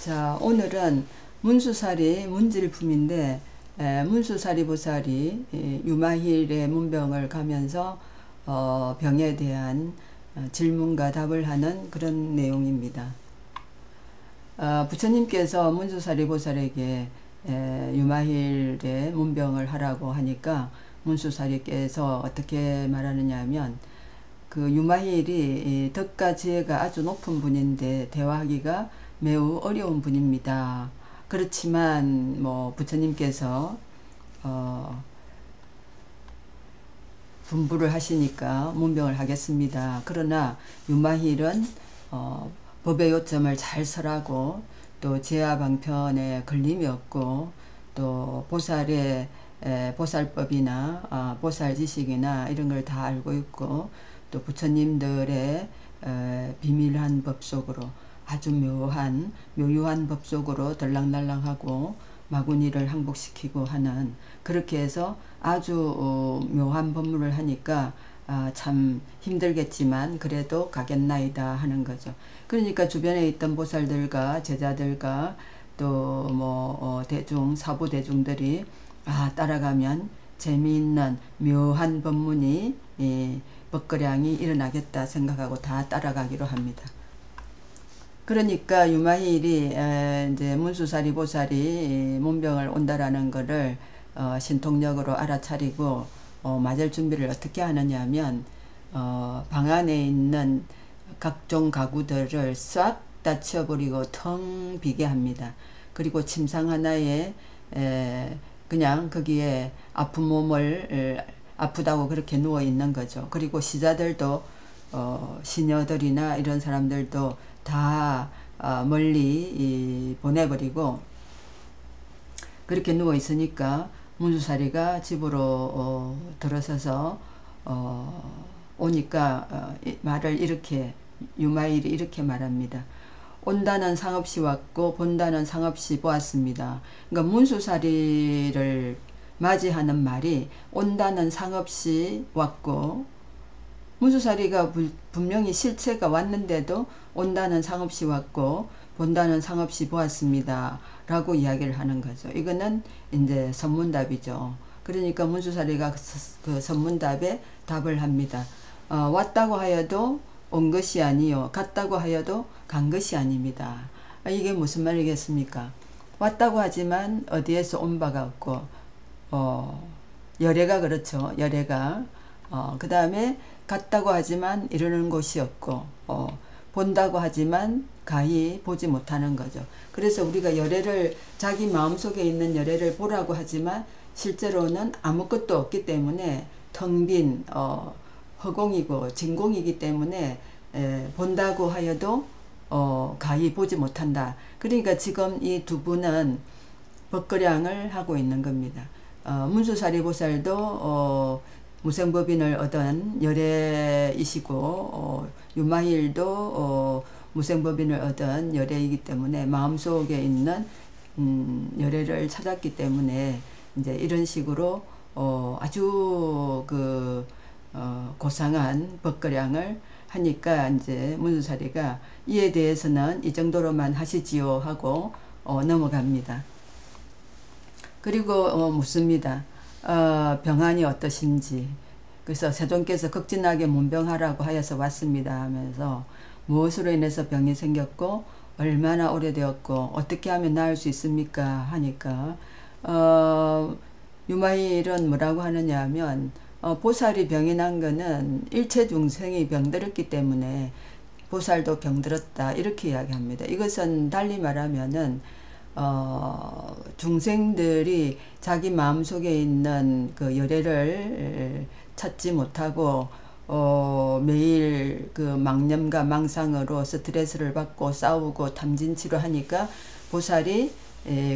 자, 오늘은 문수살이 문질품인데 문수살이 보살이 유마힐의 문병을 가면서 병에 대한 질문과 답을 하는 그런 내용입니다. 부처님께서 문수살이 보살에게 유마힐의 문병을 하라고 하니까 문수살이께서 어떻게 말하느냐 하면, 그 유마힐이 덕과 지혜가 아주 높은 분인데 대화하기가 매우 어려운 분입니다. 그렇지만 부처님께서 분부를 하시니까 문병을 하겠습니다. 그러나 유마힐은 법의 요점을 잘 설하고 또 제야방편에 걸림이 없고 또 보살의 보살법이나 보살 지식이나 이런 걸 다 알고 있고 또 부처님들의 비밀한 법 속으로 아주 묘유한 법 속으로 들락날락하고 마구니를 항복시키고 하는, 그렇게 해서 아주 묘한 법문을 하니까 참 힘들겠지만 그래도 가겠나이다 하는 거죠. 그러니까 주변에 있던 보살들과 제자들과 또 사부 대중들이 따라가면 재미있는 묘한 법문이 법거량이 일어나겠다 생각하고 다 따라가기로 합니다. 그러니까 유마힐이 이제 문수살이 보살이 문병을 온다라는 거를 신통력으로 알아차리고 맞을 준비를 어떻게 하느냐 하면, 방 안에 있는 각종 가구들을 싹 다 치워버리고 텅 비게 합니다. 그리고 침상 하나에 그냥 거기에 아픈 몸을 아프다고 그렇게 누워 있는 거죠. 그리고 시자들도 시녀들이나 이런 사람들도 다 멀리 보내버리고 그렇게 누워 있으니까 문수살이가 집으로 들어서서 오니까 말을 이렇게, 유마힐이 이렇게 말합니다. 온다는 상없이 왔고 본다는 상없이 보았습니다. 그러니까 문수살이를 맞이하는 말이 온다는 상없이 왔고, 문수살이가 분명히 실체가 왔는데도 온다는 상없이 왔고 본다는 상없이 보았습니다 라고 이야기를 하는 거죠. 이거는 이제 선문답이죠. 그러니까 문수살이가 그 선문답에 답을 합니다. 왔다고 하여도 온 것이 아니요, 갔다고 하여도 간 것이 아닙니다. 이게 무슨 말이겠습니까? 왔다고 하지만 어디에서 온 바가 없고, 열애가 그렇죠. 열애가 그 다음에 갔다고 하지만 이르는 곳이 없고, 본다고 하지만 가히 보지 못하는 거죠. 그래서 우리가 열애를, 자기 마음속에 있는 열애를 보라고 하지만 실제로는 아무것도 없기 때문에 텅 빈 허공이고 진공이기 때문에 본다고 하여도 가히 보지 못한다. 그러니까 지금 이 두 분은 법거량을 하고 있는 겁니다. 문수살이 보살도 무생법인을 얻은 열애이시고 유마힐도 무생법인을 얻은 열애이기 때문에 마음속에 있는 열애를 찾았기 때문에 이제 이런 식으로 아주 고상한 법거량을 하니까 이제 문수살이가 이에 대해서는 이 정도로만 하시지요 하고 넘어갑니다. 그리고 묻습니다. 병안이 어떠신지. 그래서 세존께서 극진하게 문병하라고 하여서 왔습니다 하면서 무엇으로 인해서 병이 생겼고 얼마나 오래되었고 어떻게 하면 나을 수 있습니까 하니까 유마힐은 뭐라고 하느냐 하면, 보살이 병이 난 거는 일체 중생이 병들었기 때문에 보살도 병들었다 이렇게 이야기합니다. 이것은 달리 말하면은 중생들이 자기 마음속에 있는 그 열애를 찾지 못하고 매일 그 망념과 망상으로 스트레스를 받고 싸우고 탐진치료 하니까 보살이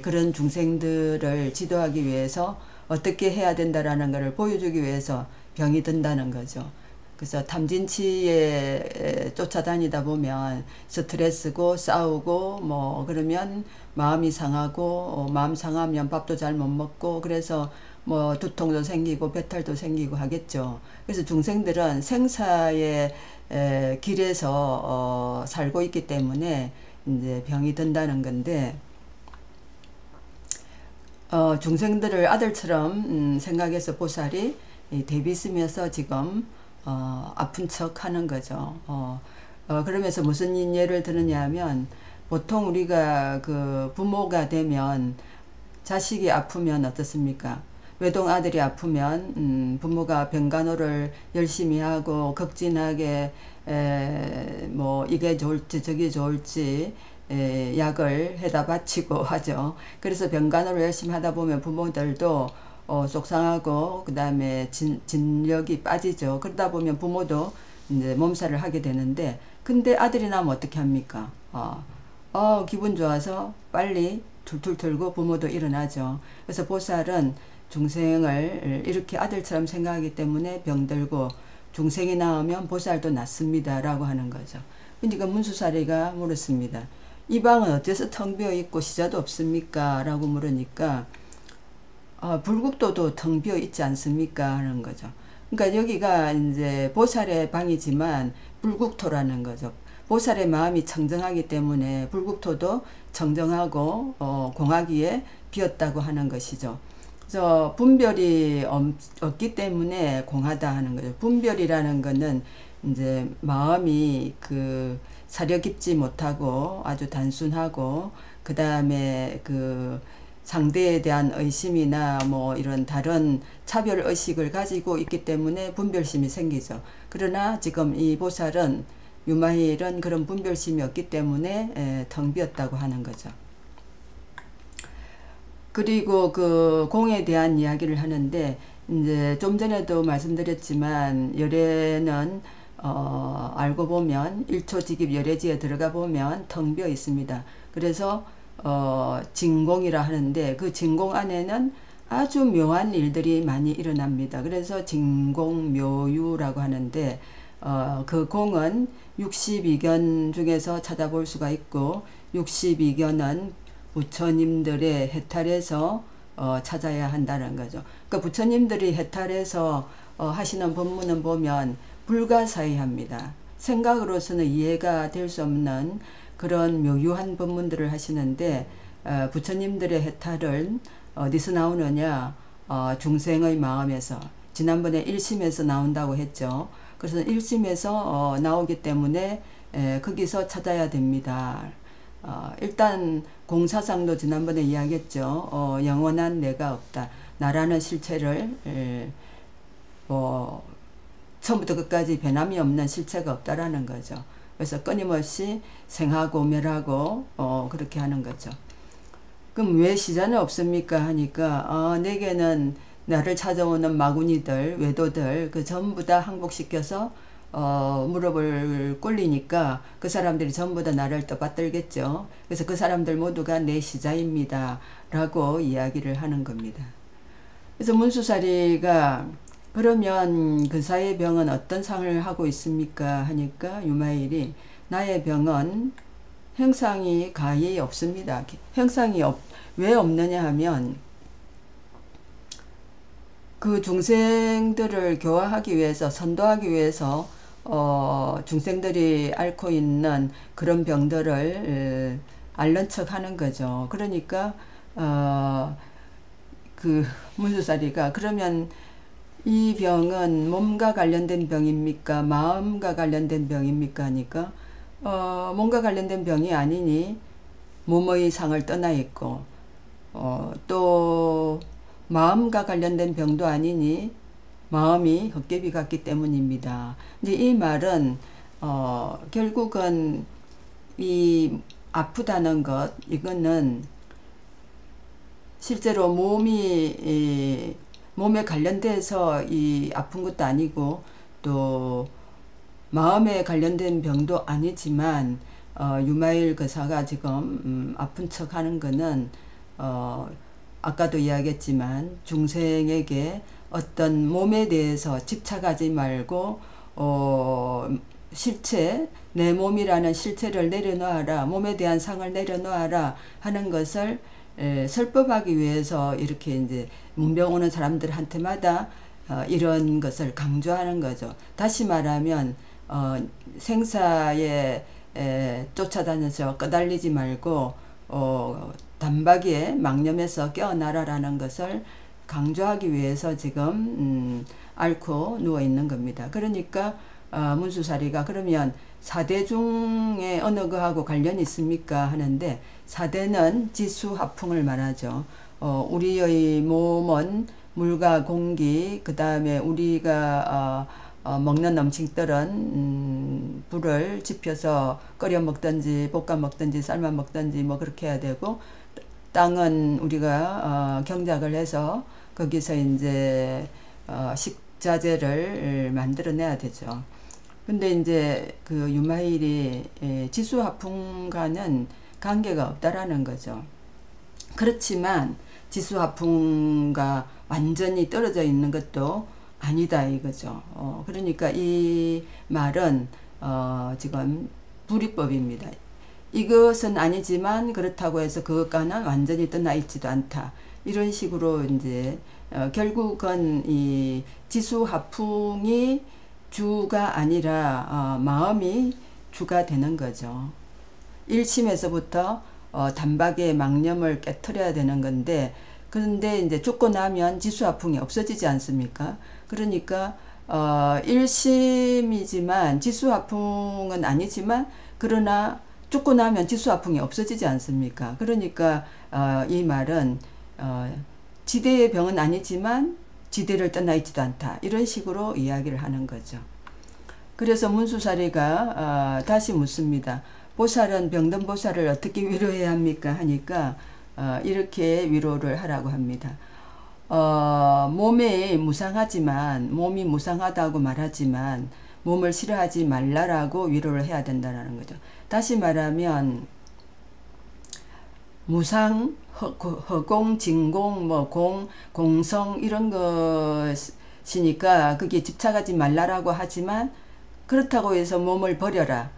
그런 중생들을 지도하기 위해서 어떻게 해야 된다라는 것을 보여주기 위해서 병이 든다는 거죠. 그래서 탐진치에 쫓아다니다 보면 스트레스고 싸우고 그러면 마음이 상하고 마음 상하면 밥도 잘 못 먹고 그래서 두통도 생기고 배탈도 생기고 하겠죠. 그래서 중생들은 생사의 길에서 살고 있기 때문에 이제 병이 든다는 건데, 중생들을 아들처럼 생각해서 보살이 대비 쓰면서 지금 아픈 척 하는 거죠. 그러면서 무슨 예를 드느냐 하면, 보통 우리가 그 부모가 되면 자식이 아프면 어떻습니까? 외동 아들이 아프면 부모가 병간호를 열심히 하고 극진하게 뭐 이게 좋을지 저게 좋을지 약을 해다 바치고 하죠. 그래서 병간호를 열심히 하다 보면 부모들도 속상하고 그 다음에 진력이 빠지죠. 그러다 보면 부모도 이제 몸살을 하게 되는데, 근데 아들이 나면 어떻게 합니까? 기분 좋아서 빨리 툴툴 털고 부모도 일어나죠. 그래서 보살은 중생을 이렇게 아들처럼 생각하기 때문에 병들고, 중생이 나오면 보살도 낫습니다 라고 하는 거죠. 그러니까 문수사리가 물었습니다. 이 방은 어째서 텅 비어 있고 시자도 없습니까? 라고 물으니까 불국토도 텅 비어 있지 않습니까? 하는 거죠. 그러니까 여기가 이제 보살의 방이지만 불국토라는 거죠. 보살의 마음이 청정하기 때문에 불국토도 청정하고 공하기에 비었다고 하는 것이죠. 그래서 분별이 없기 때문에 공하다 하는 거죠. 분별이라는 거는 이제 마음이 그 사려 깊지 못하고 아주 단순하고, 그 다음에 그 상대에 대한 의심이나 뭐 이런 다른 차별 의식을 가지고 있기 때문에 분별심이 생기죠. 그러나 지금 이 보살은, 유마일은 그런 분별심이 없기 때문에 텅 비었다고 하는 거죠. 그리고 그 공에 대한 이야기를 하는데, 이제 좀 전에도 말씀드렸지만 열애는 알고 보면 1초 직입 열애지에 들어가 보면 텅 비어 있습니다. 그래서 진공이라 하는데, 그 진공 안에는 아주 묘한 일들이 많이 일어납니다. 그래서 진공묘유라고 하는데, 그 공은 62견 중에서 찾아볼 수가 있고, 62견은 부처님들의 해탈에서 찾아야 한다는 거죠. 그러니까 부처님들이 해탈해서 하시는 법문은 보면 불가사의합니다. 생각으로서는 이해가 될 수 없는 그런 묘유한 법문들을 하시는데, 부처님들의 해탈은 어디서 나오느냐? 중생의 마음에서, 지난번에 1심에서 나온다고 했죠. 그래서 1심에서 나오기 때문에 거기서 찾아야 됩니다. 일단 공사상도 지난번에 이야기했죠. 영원한 내가 없다. 나라는 실체를 처음부터 끝까지 변함이 없는 실체가 없다라는 거죠. 그래서 끊임없이 생하고 멸하고 그렇게 하는 거죠. 그럼 왜 시자는 없습니까? 하니까 내게는 나를 찾아오는 마구니들, 외도들 그 전부 다 항복시켜서 무릎을 꿇리니까 그 사람들이 전부 다 나를 떠받들겠죠. 그래서 그 사람들 모두가 내 시자입니다 라고 이야기를 하는 겁니다. 그래서 문수사리가 그러면 근사의 병은 어떤 상을 하고 있습니까? 하니까 유마일이, 나의 병은 형상이 가히 없습니다. 형상이 왜 없느냐 하면, 그 중생들을 교화하기 위해서, 선도하기 위해서 중생들이 앓고 있는 그런 병들을 앓는 척 하는 거죠. 그러니까 그 문수사리가, 그러면 이 병은 몸과 관련된 병입니까? 마음과 관련된 병입니까? 하니까 몸과 관련된 병이 아니니 몸의 상을 떠나 있고, 또 마음과 관련된 병도 아니니 마음이 헛개비 같기 때문입니다. 이제 이 말은 결국은 이 아프다는 것, 이거는 실제로 몸에 관련돼서 이 아픈 것도 아니고, 또 마음에 관련된 병도 아니지만 유마일 거사가 지금 아픈 척 하는 거는 아까도 이야기했지만 중생에게 어떤 몸에 대해서 집착하지 말고 실체, 내 몸이라는 실체를 내려놓아라, 몸에 대한 상을 내려놓아라 하는 것을 설법하기 위해서 이렇게 이제 문병 오는 사람들한테마다 이런 것을 강조하는 거죠. 다시 말하면 생사의 쫓아다녀서 끄달리지 말고 단박에 망념에서 깨어나라라는 것을 강조하기 위해서 지금 앓고 누워 있는 겁니다. 그러니까 문수사리가 그러면 4대 중에 어느 거하고 관련이 있습니까 하는데, 4대는 지수화풍을 말하죠. 우리의 몸은 물과 공기, 그 다음에 우리가 먹는 음식들은 불을 지펴서 끓여 먹든지 볶아 먹든지 삶아 먹든지 뭐 그렇게 해야 되고, 땅은 우리가 경작을 해서 거기서 이제 식자재를 만들어내야 되죠. 근데 이제 그 유마일이 지수화풍과는 관계가 없다라는 거죠. 그렇지만 지수화풍과 완전히 떨어져 있는 것도 아니다 이거죠. 그러니까 이 말은 지금 불이법입니다. 이것은 아니지만 그렇다고 해서 그것과는 완전히 떠나 있지도 않다. 이런 식으로 이제 결국은 이 지수화풍이 주가 아니라 마음이 주가 되는 거죠. 1심에서부터 단박에 망념을 깨트려야 되는 건데, 그런데 이제 죽고 나면 지수화풍이 없어지지 않습니까? 그러니까 1심이지만 지수화풍은 아니지만, 그러나 죽고 나면 지수화풍이 없어지지 않습니까? 그러니까 이 말은 지대의 병은 아니지만 지대를 떠나 있지도 않다. 이런 식으로 이야기를 하는 거죠. 그래서 문수사리가 다시 묻습니다. 보살은 병든 보살을 어떻게 위로해야 합니까? 하니까 이렇게 위로를 하라고 합니다. 몸이 무상하다고 말하지만 몸을 싫어하지 말라라고 위로를 해야 된다는 거죠. 다시 말하면 무상, 허공, 진공, 공성 이런 것이니까 거기에 집착하지 말라라고 하지만, 그렇다고 해서 몸을 버려라,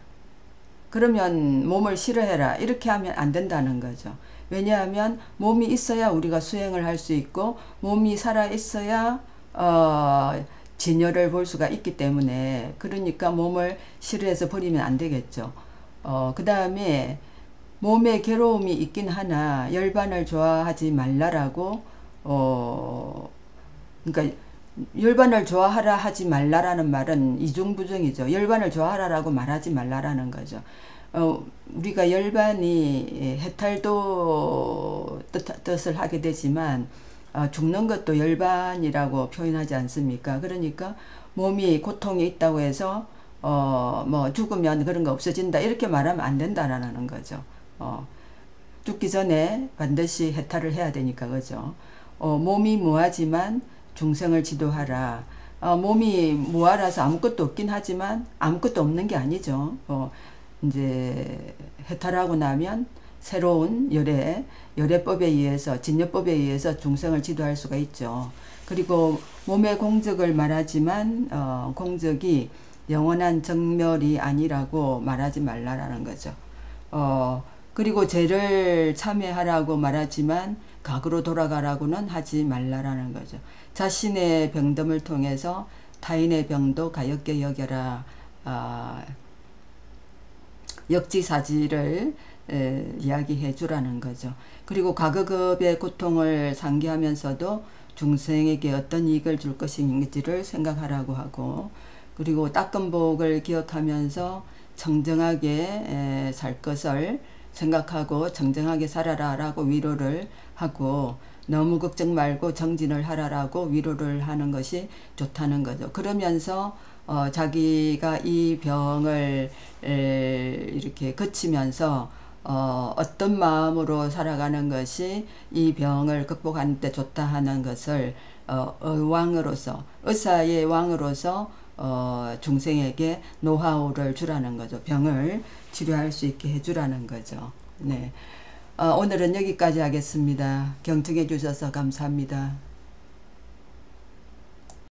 그러면 몸을 싫어해라, 이렇게 하면 안 된다는 거죠. 왜냐하면 몸이 있어야 우리가 수행을 할 수 있고, 몸이 살아 있어야 진여를 볼 수가 있기 때문에, 그러니까 몸을 싫어해서 버리면 안 되겠죠. 그 다음에 몸에 괴로움이 있긴 하나 열반을 좋아하지 말라라고, 그러니까 열반을 좋아하라 하지 말라라는 말은 이중부정이죠. 열반을 좋아하라라고 말하지 말라라는 거죠. 우리가 열반이 해탈도 뜻을 하게 되지만 죽는 것도 열반이라고 표현하지 않습니까? 그러니까 몸이 고통이 있다고 해서 뭐 죽으면 그런 거 없어진다 이렇게 말하면 안 된다라는 거죠. 죽기 전에 반드시 해탈을 해야 되니까, 그죠? 몸이 무하지만 중생을 지도하라. 몸이 무하라서 아무것도 없긴 하지만 아무것도 없는 게 아니죠. 이제 해탈하고 나면 새로운 열애법에 의해서, 진여법에 의해서 중생을 지도할 수가 있죠. 그리고 몸의 공적을 말하지만 공적이 영원한 정멸이 아니라고 말하지 말라라는 거죠. 그리고 죄를 참회하라고 말하지만 각으로 돌아가라고는 하지 말라라는 거죠. 자신의 병듦을 통해서 타인의 병도 가엾게 여겨라. 역지사지를 이야기해 주라는 거죠. 그리고 과거급의 고통을 상기하면서도 중생에게 어떤 이익을 줄 것인지를 생각하라고 하고, 그리고 닦은 복을 기억하면서 청정하게 살 것을 생각하고 정정하게 살아라 라고 위로를 하고, 너무 걱정 말고 정진을 하라라고 위로를 하는 것이 좋다는 거죠. 그러면서 자기가 이 병을 이렇게 거치면서 어떤 마음으로 살아가는 것이 이 병을 극복하는 데 좋다 하는 것을 왕으로서, 의사의 왕으로서 중생에게 노하우를 주라는 거죠. 병을 치료할 수 있게 해주라는 거죠. 네. 오늘은 여기까지 하겠습니다. 경청해 주셔서 감사합니다.